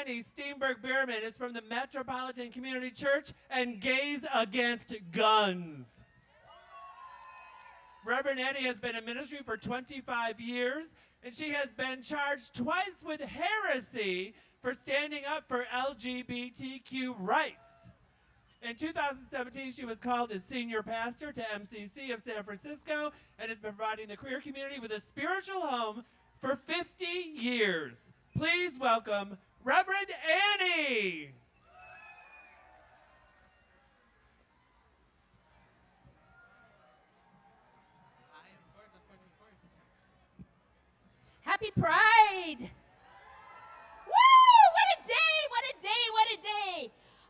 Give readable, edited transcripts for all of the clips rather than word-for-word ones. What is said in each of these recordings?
Annie Steinberg is from the Metropolitan Community Church and Gays Against Guns. Reverend Annie has been in ministry for 25 years, and she has been charged twice with heresy for standing up for LGBTQ rights. In 2017, she was called as senior pastor to MCC of San Francisco and has been providing the queer community with a spiritual home for 50 years. Please welcome Reverend Annie. Hi, of course. Happy Pride! Woo! What a day!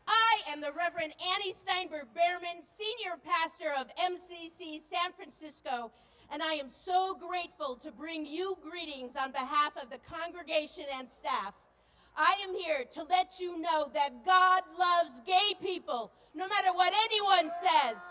I am the Reverend Annie Steinberg Behrman, Senior Pastor of MCC San Francisco, and I am so grateful to bring you greetings on behalf of the congregation and staff. I am here to let you know that God loves gay people, no matter what anyone says.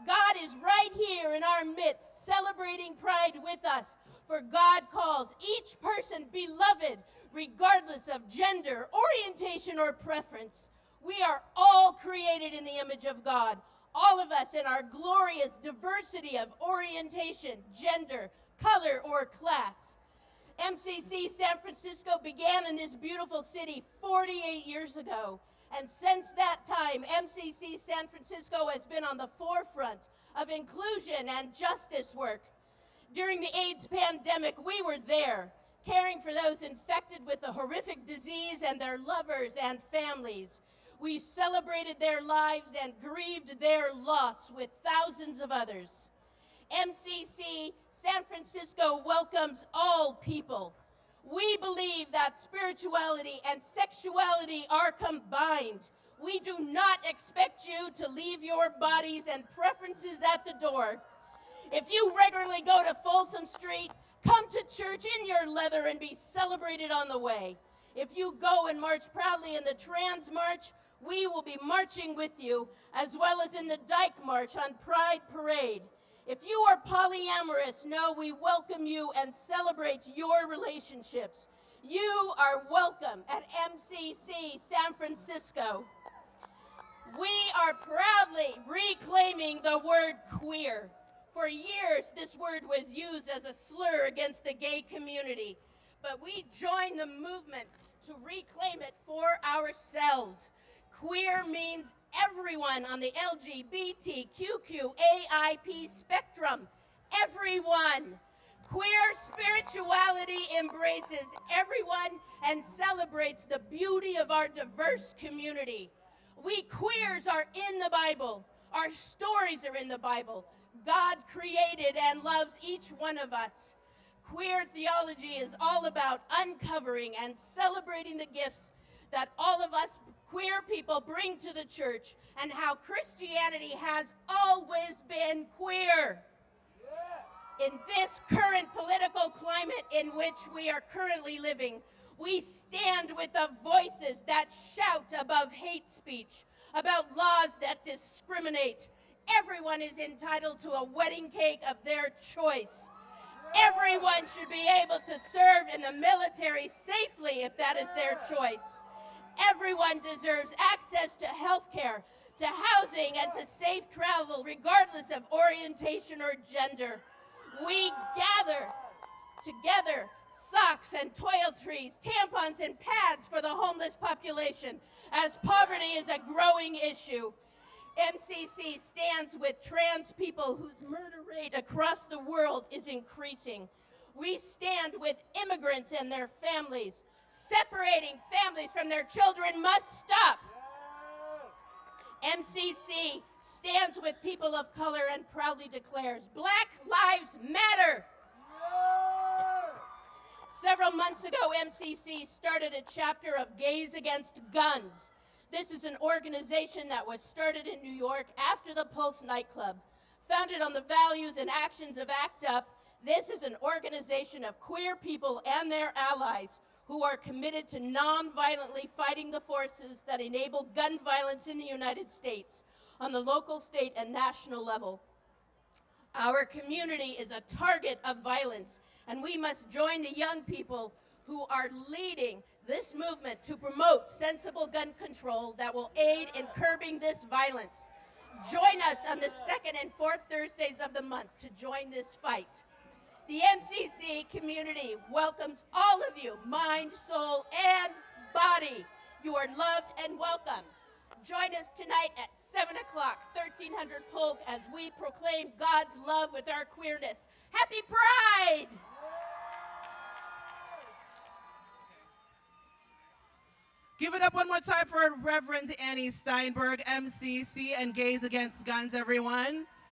God is right here in our midst, celebrating Pride with us, for God calls each person beloved, regardless of gender, orientation, or preference. We are all created in the image of God, all of us in our glorious diversity of orientation, gender, color, or class. MCC San Francisco began in this beautiful city 48 years ago, and since that time, MCC San Francisco has been on the forefront of inclusion and justice work. During the AIDS pandemic, we were there, caring for those infected with the horrific disease and their lovers and families. We celebrated their lives and grieved their loss with thousands of others. MCC San Francisco welcomes all people. We believe that spirituality and sexuality are combined. We do not expect you to leave your bodies and preferences at the door. If you regularly go to Folsom Street, come to church in your leather and be celebrated on the way. If you go and march proudly in the Trans March, we will be marching with you, as well as in the Dyke March on Pride Parade. If you are polyamorous, know we welcome you and celebrate your relationships. You are welcome at MCC San Francisco. We are proudly reclaiming the word queer. For years, this word was used as a slur against the gay community, but we joined the movement to reclaim it for ourselves. Queer means everyone on the LGBTQIAP spectrum. Everyone. Queer spirituality embraces everyone and celebrates the beauty of our diverse community. We queers are in the Bible. Our stories are in the Bible. God created and loves each one of us. Queer theology is all about uncovering and celebrating the gifts that all of us queer people bring to the church and how Christianity has always been queer. In this current political climate in which we are currently living, we stand with the voices that shout above hate speech, about laws that discriminate. Everyone is entitled to a wedding cake of their choice. Everyone should be able to serve in the military safely if that is their choice. Everyone deserves access to health care, to housing, and to safe travel, regardless of orientation or gender. We gather together socks and toiletries, tampons and pads for the homeless population, as poverty is a growing issue. MCC stands with trans people whose murder rate across the world is increasing. We stand with immigrants and their families. Separating families from their children must stop. MCC stands with people of color and proudly declares, Black Lives Matter. Several months ago, MCC started a chapter of Gays Against Guns. This is an organization that was started in New York after the Pulse nightclub. Founded on the values and actions of ACT UP, this is an organization of queer people and their allies who are committed to non-violently fighting the forces that enable gun violence in the United States on the local, state, and national level. Our community is a target of violence, and we must join the young people who are leading this movement to promote sensible gun control that will aid in curbing this violence. Join us on the second and fourth Thursdays of the month to join this fight. The MCC community welcomes all of you, mind, soul, and body. You are loved and welcomed. Join us tonight at 7 o'clock, 1300 Polk, as we proclaim God's love with our queerness. Happy Pride! Give it up one more time for Reverend Annie Steinberg, MCC and Gays Against Guns, everyone.